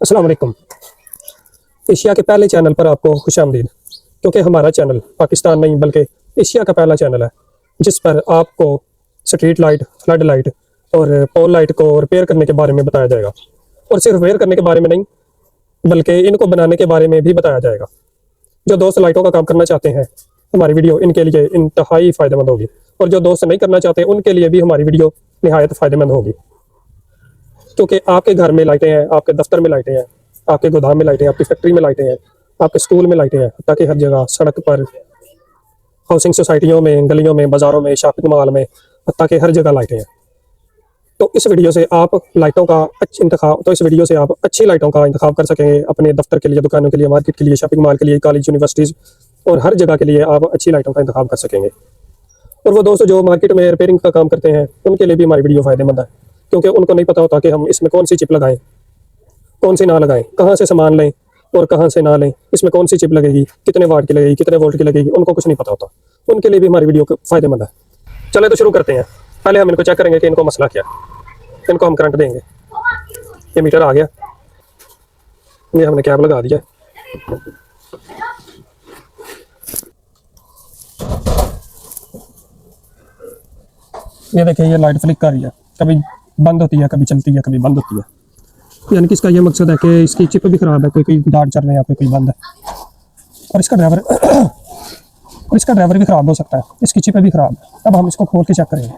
अस्सलाम वालेकुम। एशिया के पहले चैनल पर आपको खुशामदीद। क्योंकि हमारा चैनल पाकिस्तान नहीं बल्कि एशिया का पहला चैनल है जिस पर आपको स्ट्रीट लाइट, फ्लड लाइट और पोल लाइट को रिपेयर करने के बारे में बताया जाएगा। और सिर्फ रिपेयर करने के बारे में नहीं बल्कि इनको बनाने के बारे में भी बताया जाएगा। जो दोस्त लाइटों का काम करना चाहते हैं हमारी वीडियो इनके लिए इंतहाई फ़ायदेमंद होगी, और जो दोस्त नहीं करना चाहते उनके लिए भी हमारी वीडियो निहायत फ़ायदेमंद होगी। क्योंकि आपके घर में लाइटें हैं, आपके दफ्तर में लाइटें हैं, आपके गोदाम में लाइटें हैं, आपकी फैक्ट्री में लाइटें हैं, आपके स्कूल में लाइटें हैं, ताकि हर जगह सड़क पर, हाउसिंग सोसाइटियों में, गलियों में, बाज़ारों में, शॉपिंग मॉल में, ताकि हर जगह लाइटें हैं। तो इस वीडियो से आप अच्छी लाइटों का इंतखाब कर सकेंगे अपने दफ्तर के लिए, दुकानों के लिए, मार्केट के लिए, शॉपिंग मॉल के लिए, कॉलेज, यूनिवर्सिटीज़ और हर जगह के लिए आप अच्छी लाइटों का इंतखाब कर सकेंगे। और वो दोस्त जो मार्केट में रिपेयरिंग का काम करते हैं उनके लिए भी हमारी वीडियो फ़ायदेमंद है, क्योंकि उनको नहीं पता होता कि हम इसमें कौन सी चिप लगाएं, कौन सी ना लगाएं, कहाँ से सामान लें और कहाँ से ना लें, इसमें कौन सी चिप लगेगी, कितने वाट की लगेगी, कितने वोल्ट की लगेगी, उनको कुछ नहीं पता होता। उनके लिए भी हमारी वीडियो फ़ायदेमंद है। चले तो शुरू करते हैं। पहले हम इनको चेक करेंगे कि इनको मसला क्या है। इनको हम करंट देंगे। ये मीटर आ गया, ये हमने कैप लगा दिया। ये देखिए, ये लाइट फ्लिक कर रही है, कभी बंद होती है, कभी चलती है, कभी बंद होती है। यानी कि इसका ये मकसद है कि इसकी चिप भी ख़राब है, कोई डार्ट चल रहे हैं, कोई बंद है। और इसका ड्राइवर भी ख़राब हो सकता है, इसकी चिप भी ख़राब है। अब हम इसको खोल के चेक करेंगे।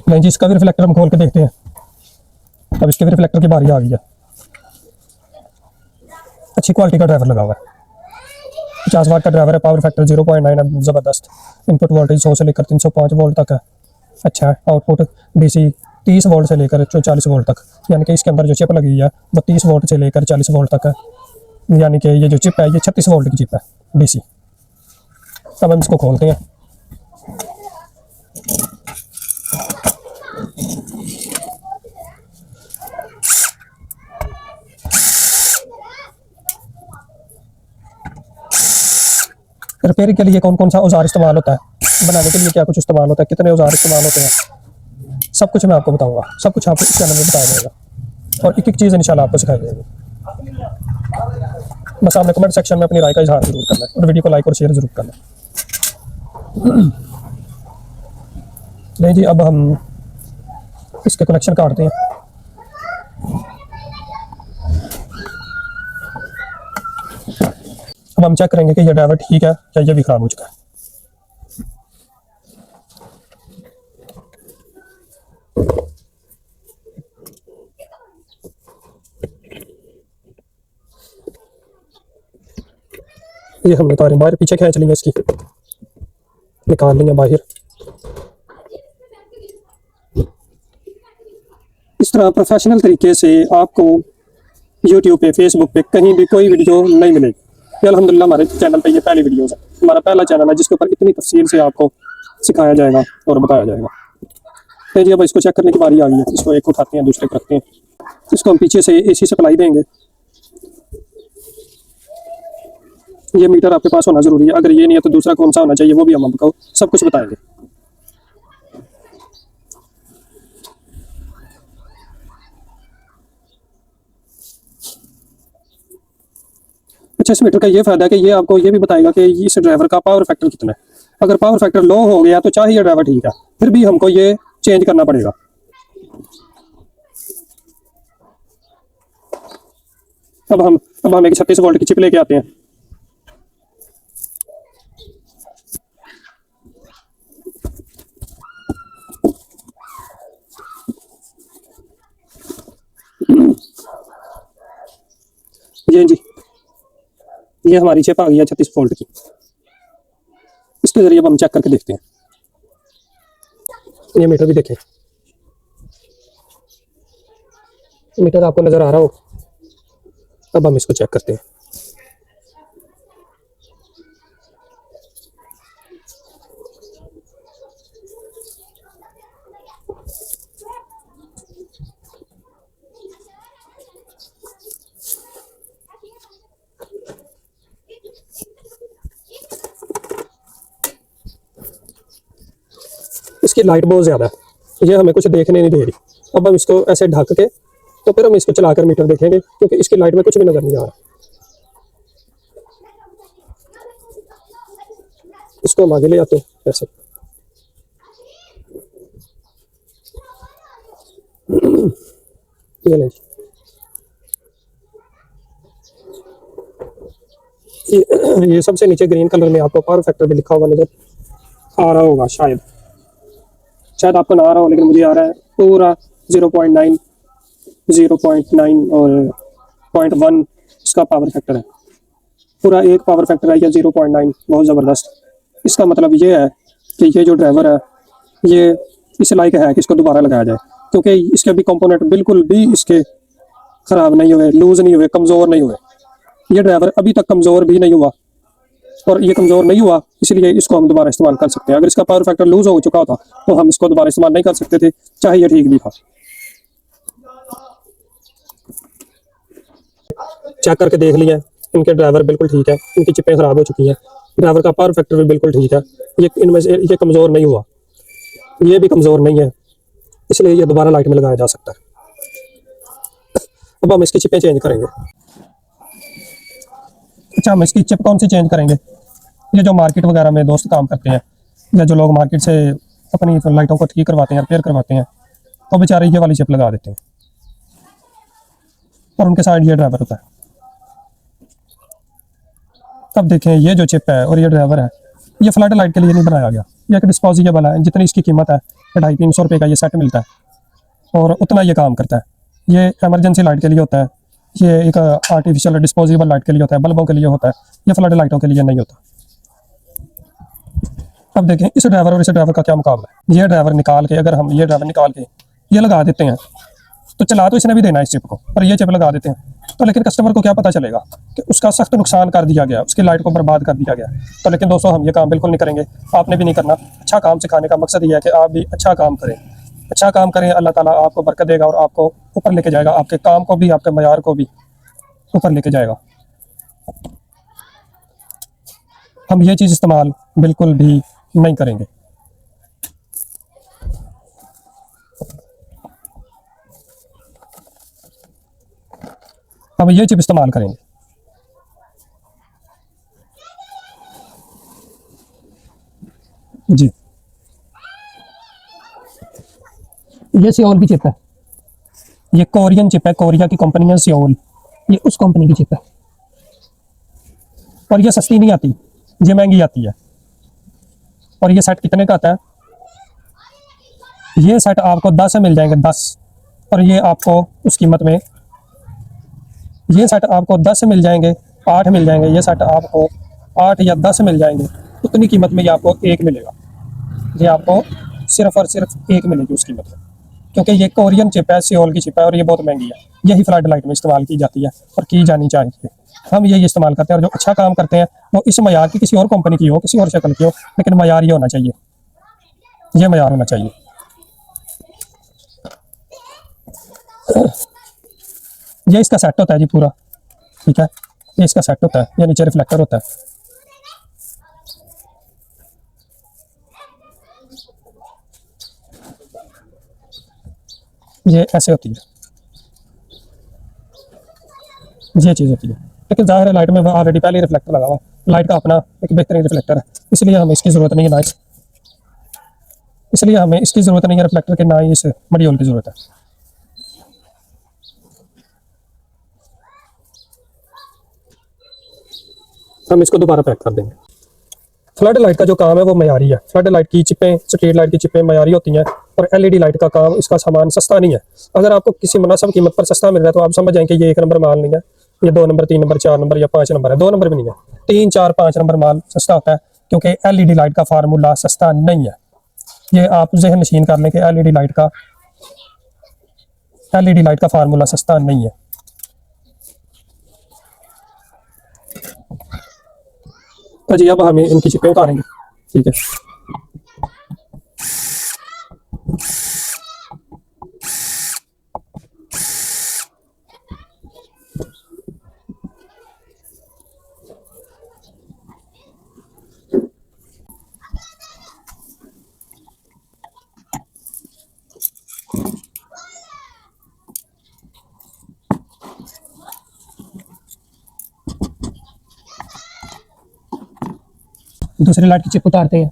नहीं जी, इसका भी रिफ्लेक्टर हम खोल के देखते हैं। अब इसके भी रिफ्लेक्टर की बारी आ गई है। अच्छी क्वालिटी का ड्राइवर लगा हुआ है, 50 वाट का ड्राइवर है, पावर फैक्टर 0.9 है, ज़बरदस्त। इनपुट वोल्टेज 100 से लेकर 305 वोल्ट तक है, अच्छा है। आउटपुट डीसी 30 वोल्ट से लेकर 40 वोल्ट तक, यानी कि इसके अंदर जो चिप लगी हुई है वो 30 वोल्ट से लेकर 40 वोल्ट तक है। यानी कि ये जो चिप है ये 36 वोल्ट की चिप है, डीसी। अब हम इसको खोलते हैं। रिपेयरिंग के लिए कौन कौन सा औजार इस्तेमाल होता है, बनाने के लिए क्या कुछ इस्तेमाल होता है, कितने औजार इस्तेमाल होते हैं, सब कुछ मैं आपको बताऊंगा। सब कुछ आपको इस चैनल में बताया जाएगा और एक एक चीज़ इंशाल्लाह आपको सिखाई जाएगी। बस आपने कमेंट सेक्शन में अपनी राय का इजहार जरूर करना है और वीडियो को लाइक और शेयर जरूर करना है। नहीं जी, अब हम इसके कनेक्शन काटते हैं। अब हम चेक करेंगे कि ये ड्राइवर ठीक है या ये भी खराब हो चुका है। ये हमने तारें बाहर पीछे खींच ली हैं, इसकी निकाल ली हैं बाहर। इस तरह प्रोफेशनल तरीके से आपको यूट्यूब पे, फेसबुक पे कहीं भी कोई वीडियो नहीं मिलेगी। ये अल्हम्दुलिल्लाह हमारे चैनल पे ये पहली वीडियो है, हमारा पहला चैनल है जिसके ऊपर इतनी तफसील से आपको सिखाया जाएगा और बताया जाएगा। तो जी अब इसको चेक करने की बारी आ गई है। इसको एक उठाते हैं, दूसरे को रखते हैं। इसको हम पीछे से एसी सप्लाई देंगे। ये मीटर आपके पास होना जरूरी है, अगर ये नहीं है तो दूसरा कौन सा होना चाहिए वो भी हम आपको सब कुछ बताएंगे। अच्छा, इस मीटर का ये फायदा है कि ये आपको ये भी बताएगा कि इस ड्राइवर का पावर फैक्टर कितना है। अगर पावर फैक्टर लो हो गया तो चाहे ये ड्राइवर ठीक है, फिर भी हमको ये चेंज करना पड़ेगा। अब हम एक 36 वोल्ट की चिप लेके आते हैं। जी जी, ये हमारी चिप आ गई है 36 वोल्ट की। इसके जरिए अब हम चेक करके देखते हैं। ये मीटर भी देखें, मीटर आपको नजर आ रहा हो। अब हम इसको चेक करते हैं। इसकी लाइट बहुत ज़्यादा है, ये हमें कुछ देखने नहीं दे रही। अब हम इसको ऐसे ढक के तो फिर हम इसको चलाकर मीटर देखेंगे, क्योंकि इसकी लाइट में कुछ भी नज़र नहीं आ रहा। इसको हम आगे ले आते हैं ऐसे। ये लें जी, ये सबसे नीचे ग्रीन कलर में आपको पावर फैक्टर भी लिखा हुआ नजर आ रहा होगा। शायद शायद आपको ना आ रहा हो, लेकिन मुझे आ रहा है। पूरा 0.9, 0.9 और 0.1 इसका पावर फैक्टर है। पूरा एक पावर फैक्टर है या 0.9, बहुत ज़बरदस्त। इसका मतलब ये है कि ये जो ड्राइवर है ये इस लायक है कि इसको दोबारा लगाया जाए, क्योंकि इसके भी कंपोनेंट बिल्कुल भी इसके ख़राब नहीं हुए, लूज़ नहीं हुए, कमज़ोर नहीं हुए। ये ड्राइवर अभी तक कमज़ोर भी नहीं हुआ, और ये कमज़ोर नहीं हुआ इसलिए इसको हम दोबारा इस्तेमाल कर सकते हैं। अगर इसका पावर फैक्टर लूज़ हो चुका होता तो हम इसको दोबारा इस्तेमाल नहीं कर सकते थे, चाहे ये ठीक भी था। चेक करके देख लिया, इनके ड्राइवर बिल्कुल ठीक है, इनकी चिपें ख़राब हो चुकी हैं, ड्राइवर का पावर फैक्टर भी बिल्कुल ठीक है। ये इनमें से ये कमज़ोर नहीं हुआ, ये भी कमज़ोर नहीं है, इसलिए ये दोबारा लाइट में लगाया जा सकता है। अब हम इसकी चिपें चेंज करेंगे। अच्छा, हम इसकी चिप कौन सी चेंज करेंगे? ये जो मार्केट वगैरह में दोस्त काम करते हैं, या जो लोग मार्केट से अपनी लाइटों को ठीक करवाते हैं, रिपेयर करवाते हैं, तो बेचारे ये वाली चिप लगा देते हैं और उनके साइड ये ड्राइवर होता है। अब देखें, ये जो चिप है और ये ड्राइवर है, ये फ्लड लाइट के लिए नहीं बनाया गया। ये एक डिस्पोजेबल है, जितनी इसकी कीमत है 250-300 रुपये का ये सेट मिलता है और उतना ये काम करता है। ये इमरजेंसी लाइट के लिए होता है, ये एक आर्टिफिशियल डिस्पोजेबल लाइट के लिए होता है, बल्बों के लिए होता है, ये फ्लड लाइटों के लिए नहीं होता। अब देखें, इस ड्राइवर और इस ड्राइवर का क्या मुकाबला है। ये ड्राइवर निकाल के, अगर हम ये ड्राइवर निकाल के ये लगा देते हैं तो चला तो इसने भी देना है इस चिप को, और ये चिप लगा देते हैं तो लेकिन कस्टमर को क्या पता चलेगा कि उसका सख्त नुकसान कर दिया गया, उसकी लाइट को बर्बाद कर दिया गया। तो लेकिन दोस्तों, हम ये काम बिल्कुल नहीं करेंगे, आपने भी नहीं करना। अच्छा काम सिखाने का मकसद ये है कि आप भी अच्छा काम करें, अच्छा काम करें। अल्लाह ताला आपको बरकत देगा और आपको ऊपर लेके जाएगा, आपके काम को भी, आपके मयार को भी ऊपर लेके जाएगा। हम ये चीज़ इस्तेमाल बिल्कुल भी नहीं करेंगे। हम ये चिप इस्तेमाल करेंगे। जी, ये सियोल की चिप है, ये कोरियन चिप है, कोरिया की कंपनी है सियोल, ये उस कंपनी की चिप है और ये सस्ती नहीं आती, ये महंगी आती है। और ये सेट कितने का आता है? ये सेट आपको 10 मिल जाएंगे, 10। और ये आपको उस कीमत में, ये सेट आपको 10 मिल जाएंगे, 8 मिल जाएंगे, ये सेट आपको 8 या 10 मिल जाएंगे। उतनी कीमत में ये आपको एक मिलेगा, ये आपको सिर्फ और सिर्फ एक मिलेगी उस कीमत में, क्योंकि ये कोरियन चिप है, सियोल की चिप है और ये बहुत महंगी है। यही फ्लड लाइट में इस्तेमाल की जाती है और की जानी चाहिए। हम यही इस्तेमाल करते हैं और जो अच्छा काम करते हैं वो इस मयार की किसी और कंपनी की हो, किसी और शक्ल की हो, लेकिन मयार ये होना चाहिए, ये मयार होना चाहिए। ये इसका सेट होता है जी पूरा, ठीक है। ये इसका सेट होता है, या नीचे रिफ्लेक्टर होता है। ये ऐसे होती है, ये चीज़ होती है। लेकिन जाहिर है लाइट में ऑलरेडी पहले रिफ्लेक्टर लगा हुआ, लाइट का अपना एक बेहतरीन रिफ्लेक्टर है, इसलिए हमें इसकी ज़रूरत नहीं है, ना इसलिए हमें इसकी ज़रूरत नहीं है रिफ्लेक्टर के, ना ही इस मॉड्यूल की ज़रूरत है। हम इसको दोबारा पैक कर देंगे। फ्लड लाइट का जो काम है वो मयारी है। फ्लड लाइट की चिपें, स्ट्रीट लाइट की चिपें मयारी होती हैं, और एलईडी लाइट का काम, इसका सामान सस्ता नहीं है। अगर आपको किसी मुनासिब कीमत पर सस्ता मिल रहा है तो आप समझ जाएं कि ये 1 नंबर माल नहीं है, ये 2 नंबर, 3 नंबर, 4 नंबर या 5 नंबर है। 2 नंबर भी नहीं है, 3, 4, 5 नंबर माल सस्ता होता है, क्योंकि एलईडी लाइट का फार्मूला सस्ता नहीं है। ये आप जहन नशीन कर लें कि एलईडी लाइट का फार्मूला सस्ता नहीं है। तो जी अब हमें इनकी चिपें उतारेंगे, ठीक है। दूसरी लाइट की चिप उतारते हैं।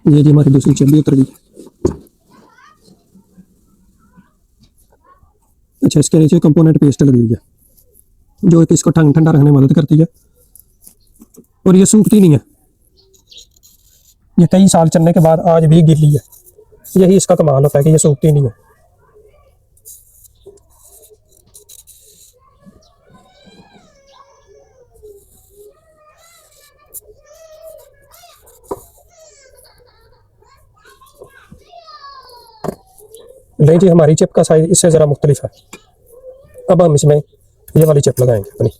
ये जी हमारी दूसरी चिप भी उतर गई। अच्छा, इसके नीचे कंपोनेंट पेस्ट लगी हुई है, जो कि इसको ठंडा रखने में मदद करती है, और ये सूखती नहीं है। ये कई साल चलने के बाद आज भी गिली है। यही इसका कमाल होता है कि ये सूखती नहीं है। नहीं जी, हमारी चिप का साइज इससे ज़रा मुख्तलिफ है। अब हम इसमें ये वाली चिप लगाएंगे अपनी।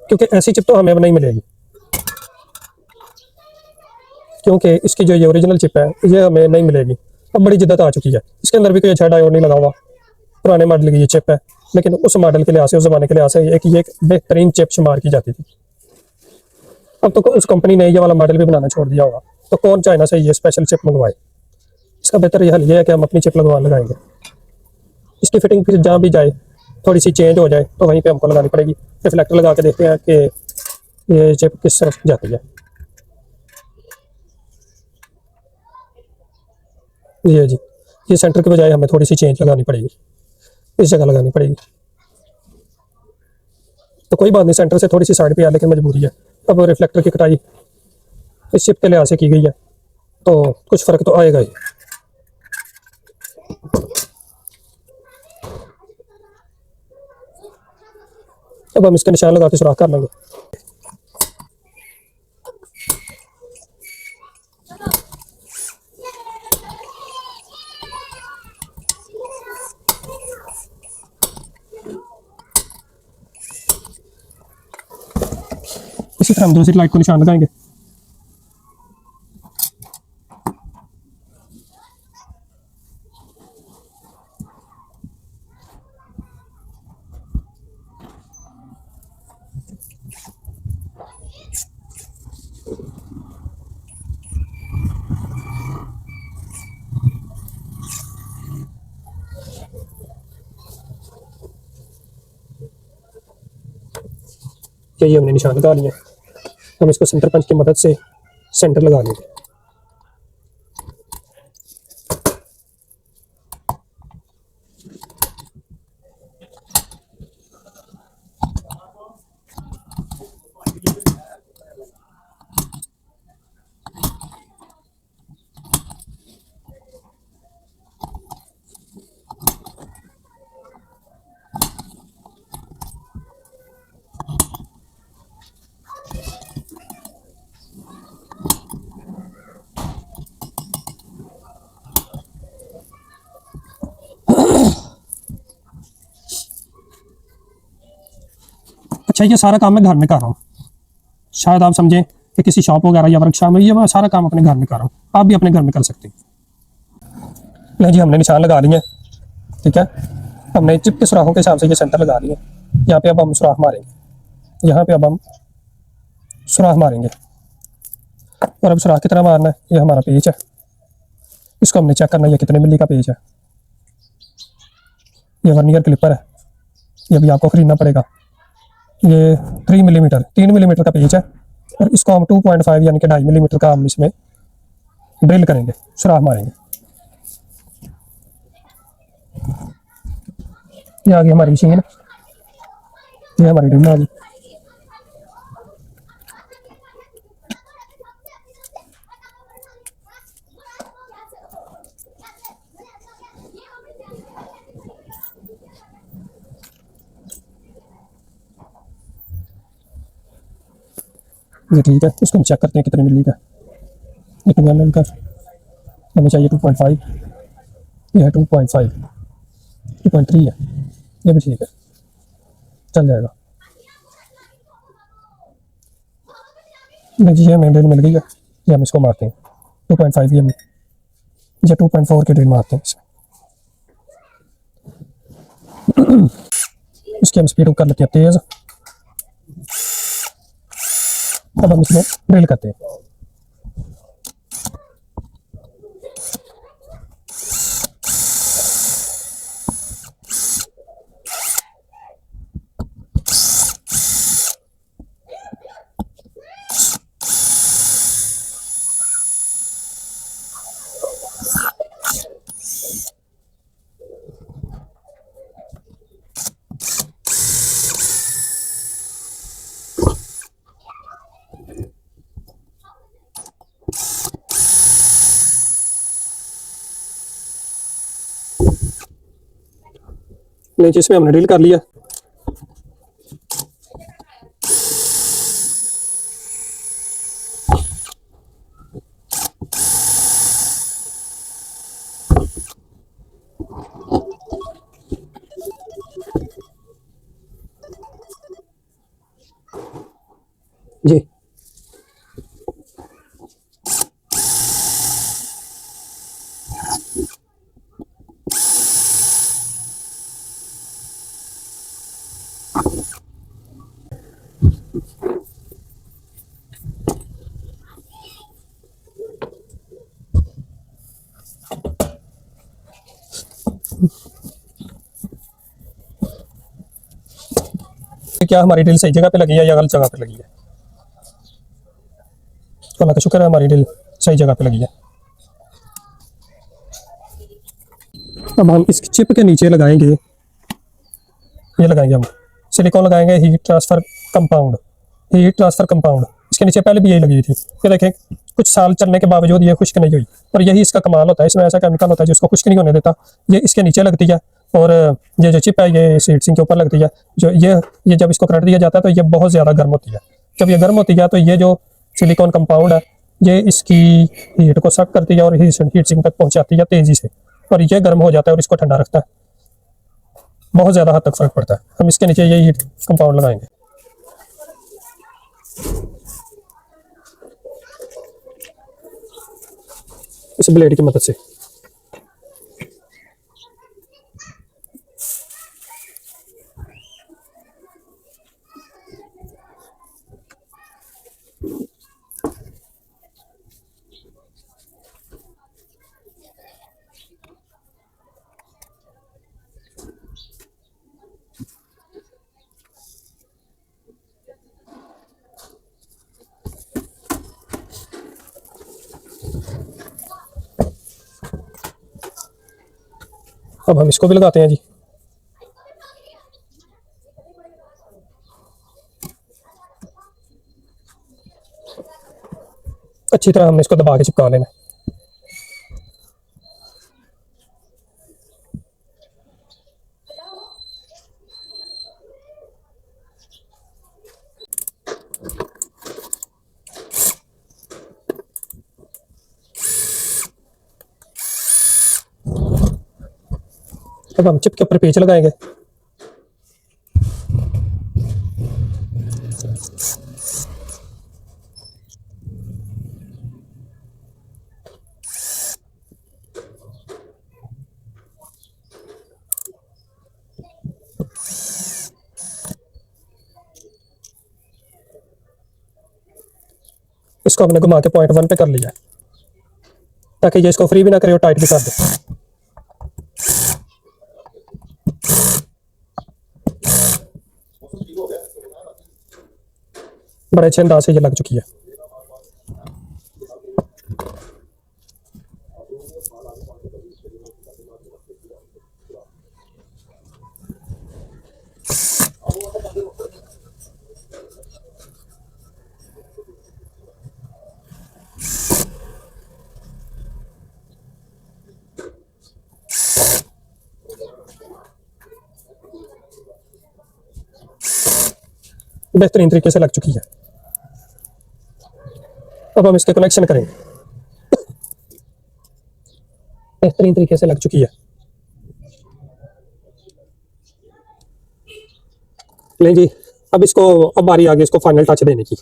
क्योंकि ऐसी चिप तो हमें अब नहीं मिलेगी, क्योंकि इसकी जो ये ओरिजिनल चिप है ये हमें नहीं मिलेगी। अब बड़ी जिद्दत आ चुकी है। इसके अंदर भी कोई अच्छा डायोड नहीं लगा हुआ, पुराने मॉडल की ये चिप है, लेकिन उस मॉडल के लिहाज से, उस ज़माने के लिहाज से ये एक बेहतरीन चिप शुमार की जाती थी। अब तो उस कंपनी ने ये वाला मॉडल भी बनाना छोड़ दिया होगा, तो कौन चाइना से ये स्पेशल चिप मंगवाए। इसका बेहतर हल ये है कि हम अपनी चिप लगाएंगे। इसकी फिटिंग फिर जहाँ भी जाए थोड़ी सी चेंज हो जाए तो वहीं पे हमको लगानी पड़ेगी। रिफ्लेक्टर लगा के देखते हैं कि ये चिप किस तरफ जाती है। जी जी, ये सेंटर के बजाय हमें थोड़ी सी चेंज लगानी पड़ेगी, इस जगह लगानी पड़ेगी। तो कोई बात नहीं, सेंटर से थोड़ी सी साइड पे है, लेकिन मजबूरी है। अब रिफ्लेक्टर की कटाई इस चिप के लिहाज से की गई है, तो कुछ फ़र्क तो आएगा ही। अब हम इसके निशान लगा के सुराख कर लेंगे। इसी तरह हम दूसरी लाइट को निशान लगाएंगे। ये हमने निशान लगा लिया। हम इसको सेंटर पंच की मदद से सेंटर लगा लेंगे। अच्छा, ये सारा काम मैं घर में कर रहा हूँ। शायद आप समझें कि किसी शॉप वगैरह या वर्कशॉप में, ये मैं सारा काम अपने घर में कर रहा हूँ। आप भी अपने घर में कर सकते हैं। नहीं जी, हमने निशान लगा लिए हैं, ठीक है। हमने चिप के सुराखों के हिसाब से ये सेंटर लगा लिए। यहाँ पे अब हम सुराख मारेंगे, यहाँ पे अब हम सुराख मारेंगे और अब सुराख कितना मारना है, ये हमारा पेच है। इसको हमने चेक करना है ये कितने मिली का पेच है। ये वर्नियर क्लिपर है, ये भी आपको खरीदना पड़ेगा। ये 3 मिलीमीटर 3 मिलीमीटर का पेच है और इसको हम 2.5 यानी कि 2.5 मिलीमीटर का हम इसमें ड्रिल करेंगे, सुराख मारेंगे। ये आ गई हमारी मशीन, ये हमारी ड्रिल आ गई। ये ठीक है, इसको हम चेक करते हैं कितने मिली का। ये 2 mm का हमें चाहिए 2.5, ये है 2.5, 2.3 है, ये भी ठीक है, चल जाएगा। जी हमें ड्रिल मिल गई है, ये हम इसको मारते हैं 2.5 की, हम या 2.4 की ड्रिल मारते हैं इसमें। इसकी हम स्पीड कर लेते हैं तेज। अब हम इसमें ड्रिल करते हैं। नीचे इसमें हमने ड्रिल कर लिया। जी क्या हमारी ड्रिल सही जगह पे लगी है या गलत जगह पे लगी है? अल्लाह का शुक्र है हमारी ड्रिल सही जगह पे लगी है। अब हम इस चिप के नीचे लगाएंगे, ये लगाएंगे हम सिलिकॉन लगाएंगे, heat transfer compound, heat transfer compound. इसके नीचे पहले भी यही लगी हुई थी, ये देखें कुछ साल चलने के बावजूद ये खुश्क नहीं हुई। और यही इसका कमाल होता है, इसमें ऐसा केमिकल होता है जिसको खुश्क नहीं होने देता। ये इसके नीचे लगती है और ये जो चिप है ये हीट सिंक के ऊपर लगती है। जो ये जब इसको करंट दिया जाता है तो ये बहुत ज़्यादा गर्म होती है। जब ये गर्म होती है तो ये जो सिलिकॉन कंपाउंड है ये इसकी हीट को सक करती है और हीट सिंक तक पहुँचाती है तेज़ी से, और ये गर्म हो जाता है और इसको ठंडा रखता है। बहुत ज़्यादा हद तक फ़र्क पड़ता है। हम इसके नीचे ये हीट कंपाउंड लगाएंगे। इस ब्लेड की मदद से अब हम इसको भी लगाते हैं जी। अच्छी तरह हमने इसको दबा के चिपका लेना। अब हम चिप के ऊपर पेच लगाएंगे। इसको हमने घुमा के पॉइंट 1 पे कर लिया है, ताकि ये इसको फ्री भी ना करे और टाइट भी कर दे। बड़े अच्छे अंदाज से ये लग चुकी है। बेहतरीन तरीके से लग चुकी है। अब हम इसके कनेक्शन करेंगे। बेहतरीन तरीके से लग चुकी है। नहीं जी, अब इसको अब बारी आ गई इसको फाइनल टच देने की।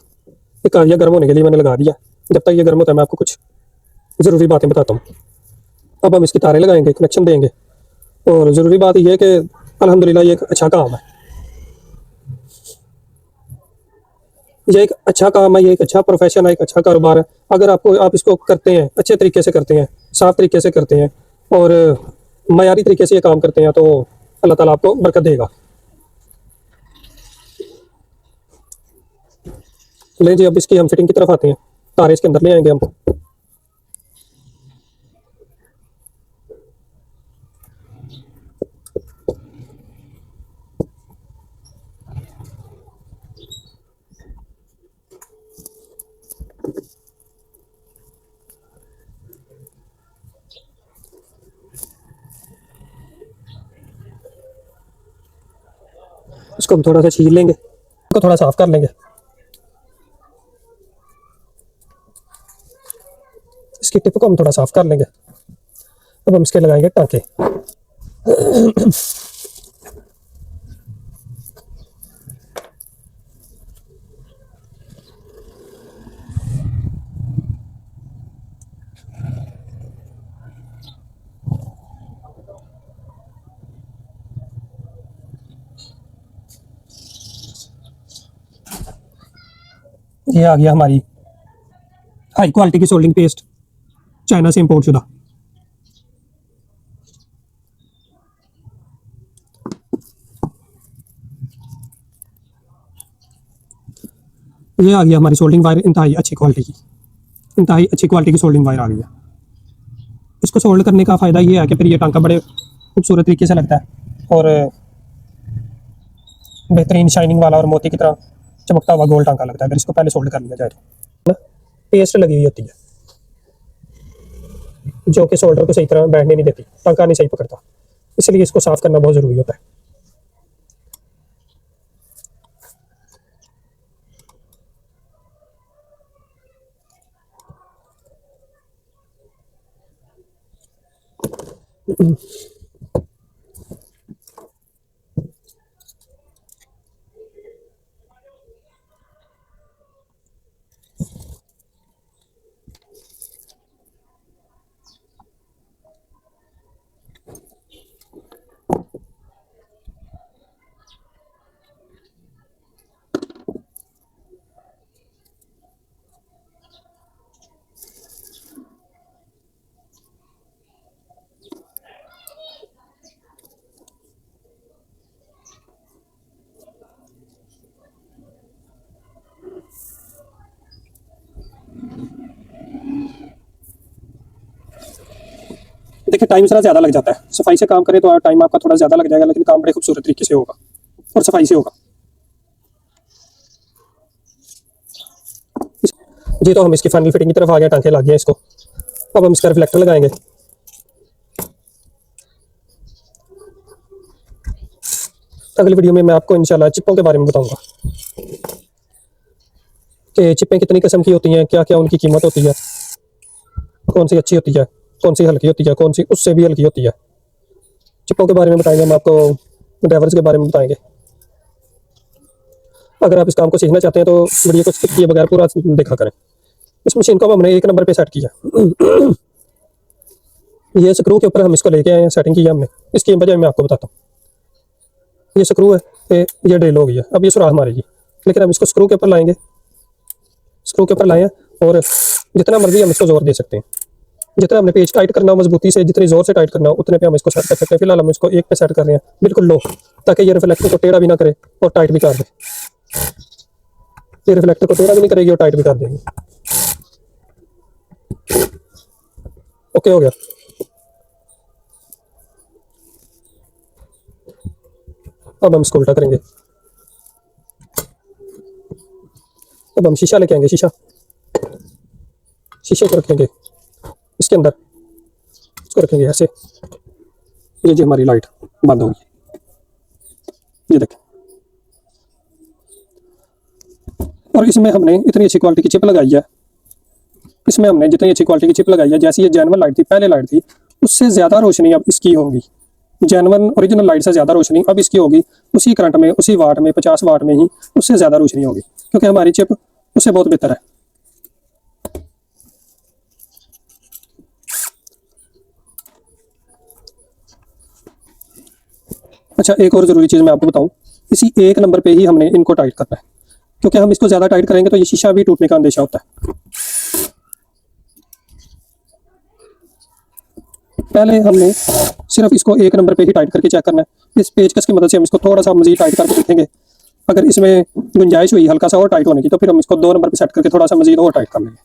ये गर्म होने के लिए मैंने लगा दिया। जब तक ये गर्म होता है मैं आपको कुछ ज़रूरी बातें बताता हूँ। अब हम इसकी तारें लगाएंगे, कनेक्शन देंगे। और ज़रूरी बात यह है कि अल्हम्दुलिल्लाह ये एक अच्छा काम है। ये एक अच्छा काम है, ये एक अच्छा प्रोफेशन है, एक अच्छा कारोबार है। अगर आप इसको करते हैं, अच्छे तरीके से करते हैं, साफ तरीके से करते हैं और मयारी तरीके से ये काम करते हैं, तो अल्लाह ताला आपको बरकत देगा। ले जी, अब इसकी हम फिटिंग की तरफ आते हैं। तारे इसके अंदर ले आएंगे हम। इसको हम थोड़ा सा छील लेंगे, इसको थोड़ा साफ कर लेंगे। इसकी टिप को हम थोड़ा साफ कर लेंगे। अब हम इसके लगाएंगे टांके। ये आ गया हमारी हाई क्वालिटी की सोल्डिंग पेस्ट, चाइना से इंपोर्ट शुदा। ये आ गया हमारी सोल्डिंग वायर, इंतहाई अच्छी क्वालिटी की सोल्डिंग वायर आ गई है। इसको सोल्ड करने का फ़ायदा ये है कि फिर ये टांका बड़े खूबसूरत तरीके से लगता है और बेहतरीन शाइनिंग वाला और मोती की तरह चमकता हुआ गोल टांका लगता है अगर इसको पहले सोल्ड कर लिया जाए तो। पेस्ट लगी हुई होती है जो कि शोल्डर को सही तरह बैठने नहीं देती, टांका नहीं सही पकड़ता, इसलिए इसको साफ करना बहुत ज़रूरी होता है। देखिए टाइम जरा ज़्यादा लग जाता है, सफाई से काम करें तो टाइम आपका थोड़ा ज़्यादा लग जाएगा, लेकिन काम बड़े खूबसूरत तरीके से होगा और सफाई से होगा। जी तो हम इसकी फाइनल फिटिंग की तरफ आ गए, टांके लग गए इसको। अब हम इसका रिफ्लेक्टर लगाएंगे। अगली वीडियो में मैं आपको इंशाल्लाह चिपों के बारे में बताऊंगा कि चिपें कितनी किस्म की होती हैं, क्या क्या उनकी कीमत होती है, कौन सी अच्छी होती है, कौन सी हल्की होती है, कौन सी उससे भी हल्की होती है। चिपों के बारे में बताएंगे हम आपको, ड्राइवर्स के बारे में बताएंगे। अगर आप इस काम को सीखना चाहते हैं तो वीडियो को स्किप किए बगैर पूरा देखा करें। इस मशीन को हमने 1 नंबर पे सेट किया। ये स्क्रू के ऊपर हम इसको लेके आए हैं, सेटिंग की है हमने। इसकी वजह मैं आपको बताता हूँ। ये स्क्रू है, ये ड्रिल हो गई है, अब ये सुराख मारेगी, लेकिन हम इसको स्क्रू के ऊपर लाएंगे। स्क्रू के ऊपर लाए हैं और जितना मर्जी हम इसको जोर दे सकते हैं। जितना हमने पेज टाइट करना हो मजबूती से, जितनी जोर से टाइट करना हो उतने पे हम इसको सेट कर सकते हैं। फिलहाल हम इसको 1 पे सेट कर रहे हैं बिल्कुल लो, ताकि ये रिफ्लेक्टर को टेढ़ा भी ना करे और टाइट भी कर दे। ये रिफ्लेक्टर को टेढ़ा भी नहीं करेगी और टाइट भी कर देगी। ओके हो गया। अब हम इसको उल्टा करेंगे। अब हम शीशा लेके आएंगे। शीशे को रखेंगे इसके अंदर, इसको रखेंगे ऐसे। ये जी हमारी लाइट बंद होगी, ये देखें। और इसमें हमने इतनी अच्छी क्वालिटी की चिप लगाई है। इसमें हमने जितनी अच्छी क्वालिटी की चिप लगाई है, जैसी ये जेन्युइन लाइट थी, पहले लाइट थी, उससे ज़्यादा रोशनी अब इसकी होगी। जेन्युइन ओरिजिनल लाइट से ज़्यादा रोशनी अब इसकी होगी। उसी करंट में, उसी वाट में, 50 वाट में ही उससे ज़्यादा रोशनी होगी, क्योंकि हमारी चिप उससे बहुत बेहतर है। अच्छा, एक और ज़रूरी चीज़ मैं आपको बताऊं, इसी 1 नंबर पे ही हमने इनको टाइट करना है, क्योंकि हम इसको ज़्यादा टाइट करेंगे तो ये शीशा भी टूटने का अंदेशा होता है। पहले हमने सिर्फ इसको 1 नंबर पे ही टाइट करके चेक करना है। इस पेचकस की मदद से हम इसको थोड़ा सा मजीद टाइट करके देखेंगे। अगर इसमें गुंजाइश हुई हल्का सा और टाइट होने की, तो फिर हम इसको 2 नंबर पे सेट करके थोड़ा सा मजीद और टाइट कर लेंगे।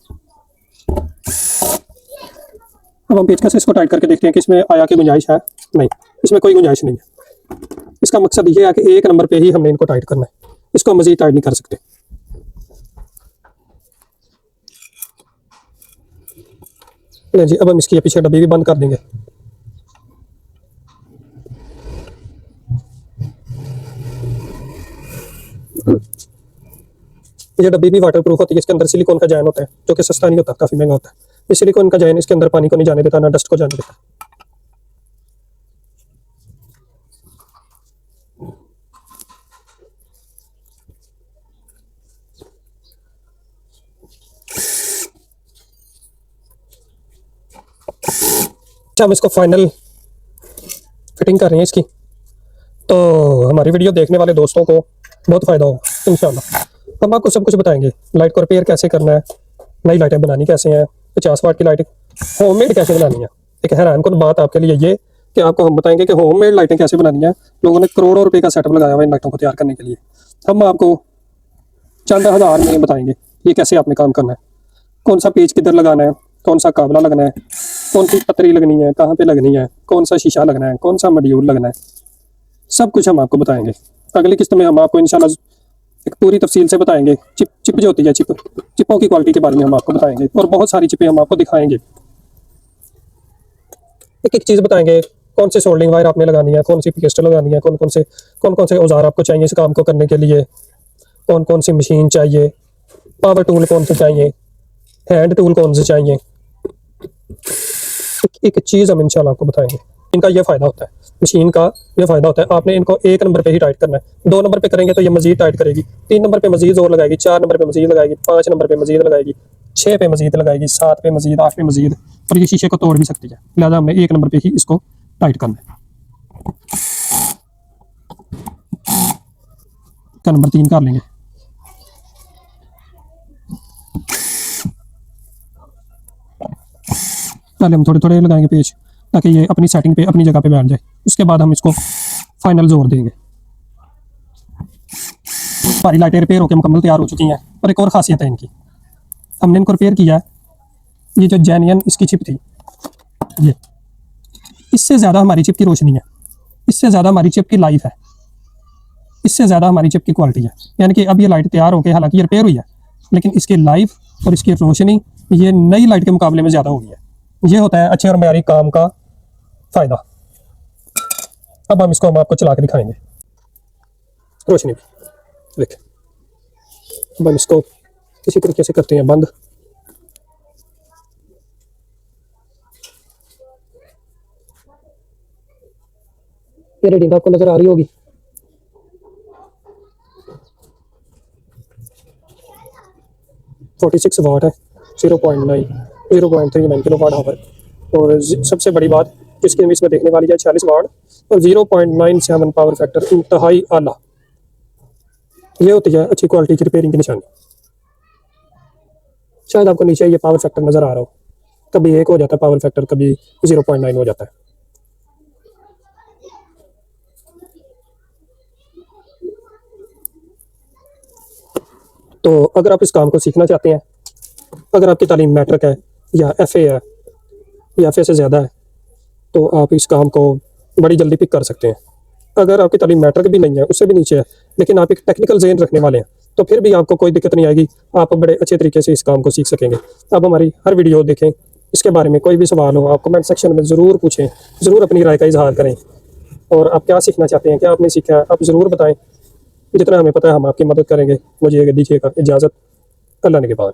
अब हम पेचकस से इसको टाइट करके देखते हैं कि इसमें आया कि गुंजाइश है। नहीं, इसमें कोई गुंजाइश नहीं है। इसका मकसद ये है कि 1 नंबर पे ही हमने इनको टाइट करना है, इसको मजीद टाइट नहीं कर सकते। नहीं जी, अब हम इसकी पीछे डब्बी भी बंद कर देंगे। ये डब्बी भी वाटर प्रूफ होती है। इसके अंदर सिलिकॉन का जैन होता है, जो कि सस्ता नहीं होता, काफ़ी महंगा होता है। इस सिलिकॉन का जैन इसके अंदर पानी को नहीं जाने देता, ना डस्ट को जाने देता। हम इसको फाइनल फिटिंग कर रहे हैं इसकी, तो हमारी वीडियो देखने वाले दोस्तों को बहुत फ़ायदा होगा इंशाल्लाह। हम आपको सब कुछ बताएंगे, लाइट को रिपेयर कैसे करना है, नई लाइटें बनानी कैसे हैं, 50 वाट की लाइट होममेड कैसे बनानी है। एक हैरान कुन बात आपके लिए ये कि आपको हम बताएंगे कि होममेड लाइटें कैसे बनानी है। लोगों ने करोड़ों रुपए का सेटअप लगाया हुआ इन लाइटों को तैयार करने के लिए। हम आपको चंद हज़ार में बताएंगे ये कैसे आपने काम करना है, कौन सा पेज किधर लगाना है, कौन सा काबला लगना है, कौन सी पतरी लगनी है, कहाँ पे लगनी है, कौन सा शीशा लगना है, कौन सा मॉड्यूल लगना है, सब कुछ हम आपको बताएंगे। अगली किस्त में हम आपको इंशाल्लाह एक पूरी तफसील से बताएंगे। चिप जो होती है, चिपों की क्वालिटी के बारे में हम आपको बताएंगे, और बहुत सारी चिपें हम आपको दिखाएंगे। एक एक चीज़ बताएंगे, कौन से सोल्डिंग वायर आपने लगानी है, कौन सी पिकेस्टर लगानी है, कौन कौन से औजार आपको चाहिए इस काम को करने के लिए, कौन कौन सी मशीन चाहिए, पावर टूल कौन से चाहिए, हैंड टूल कौन से चाहिए। एक चीज़ हम इंशाल्लाह आपको बताएंगे। इनका ये फ़ायदा होता है, मशीन का ये फ़ायदा होता है, आपने इनको 1 नंबर पे ही टाइट करना है। 2 नंबर पे करेंगे तो ये मजीद टाइट करेगी, 3 नंबर पे मजीद जोर लगाएगी, 4 नंबर पे मजीद लगाएगी, 5 नंबर पे मजीद लगाएगी, 6 पे मजीद लगाएगी, 7 पे मजीद, 8 पे मजीद, और ये शीशे को तोड़ भी सकती है। लिहाजा हमने 1 नंबर पे ही इसको टाइट करना है। का नंबर 3 कर लेंगे। पहले हम थोड़े थोड़े लगाएंगे पेज, ताकि ये अपनी सेटिंग पे अपनी जगह पे बैठ जाए। उसके बाद हम इसको फाइनल जोर देंगे। सारी लाइटें रिपेयर होकर मुकम्मल तैयार हो चुकी हैं। और एक और खासियत है इनकी, हमने इनको रिपेयर किया है। ये जो जेन्युइन इसकी चिप थी, ये इससे ज़्यादा हमारी चिप की रोशनी है, इससे ज़्यादा हमारी चिप की लाइफ है, इससे ज़्यादा हमारी चिप की क्वालिटी है। यानी कि अब ये लाइट तैयार होकर, हालांकि ये रिपेयर हुई है, लेकिन इसकी लाइफ और इसकी रोशनी ये नई लाइट के मुकाबले में ज़्यादा हो गई है। ये होता है अच्छे और मयारी काम का फ़ायदा। अब हम इसको आपको चला के दिखाएंगे रोशनी भी। देखें, अब हम इसको इसी तरीके से करते हैं बंद। ये रीडिंग आपको नजर आ रही होगी। $46 वाट है, 0.39 किलो वाट आवर। और सबसे बड़ी बात जिसकी हम इसमें देखने वाली है 46 वाट और 0.97 पावर फैक्टर, इंतहाई आला। ये होती है अच्छी क्वालिटी की रिपेयरिंग की निशानी। शायद आपको नीचे ये पावर फैक्टर नज़र आ रहा हो, कभी 1 हो जाता है पावर फैक्टर, कभी 0.9 हो जाता है। तो अगर आप इस काम को सीखना चाहते हैं, अगर आपकी तालीम मैट्रिक है या FA है या FA से ज़्यादा है, तो आप इस काम को बड़ी जल्दी पिक कर सकते हैं। अगर आपकी तालीम मैट्रिक भी नहीं है, उससे भी नीचे है, लेकिन आप एक टेक्निकल ज़हन रखने वाले हैं, तो फिर भी आपको कोई दिक्कत नहीं आएगी, आप बड़े अच्छे तरीके से इस काम को सीख सकेंगे। आप हमारी हर वीडियो देखें, इसके बारे में कोई भी सवाल हो आप कमेंट सेक्शन में ज़रूर पूछें, ज़रूर अपनी राय का इजहार करें। और आप क्या सीखना चाहते हैं, क्या आपने सीखा है, आप ज़रूर बताएं। जितना हमें पता है हम आपकी मदद करेंगे। मुझे दीजिएगा इजाज़त। अल्लाह ने के बाद।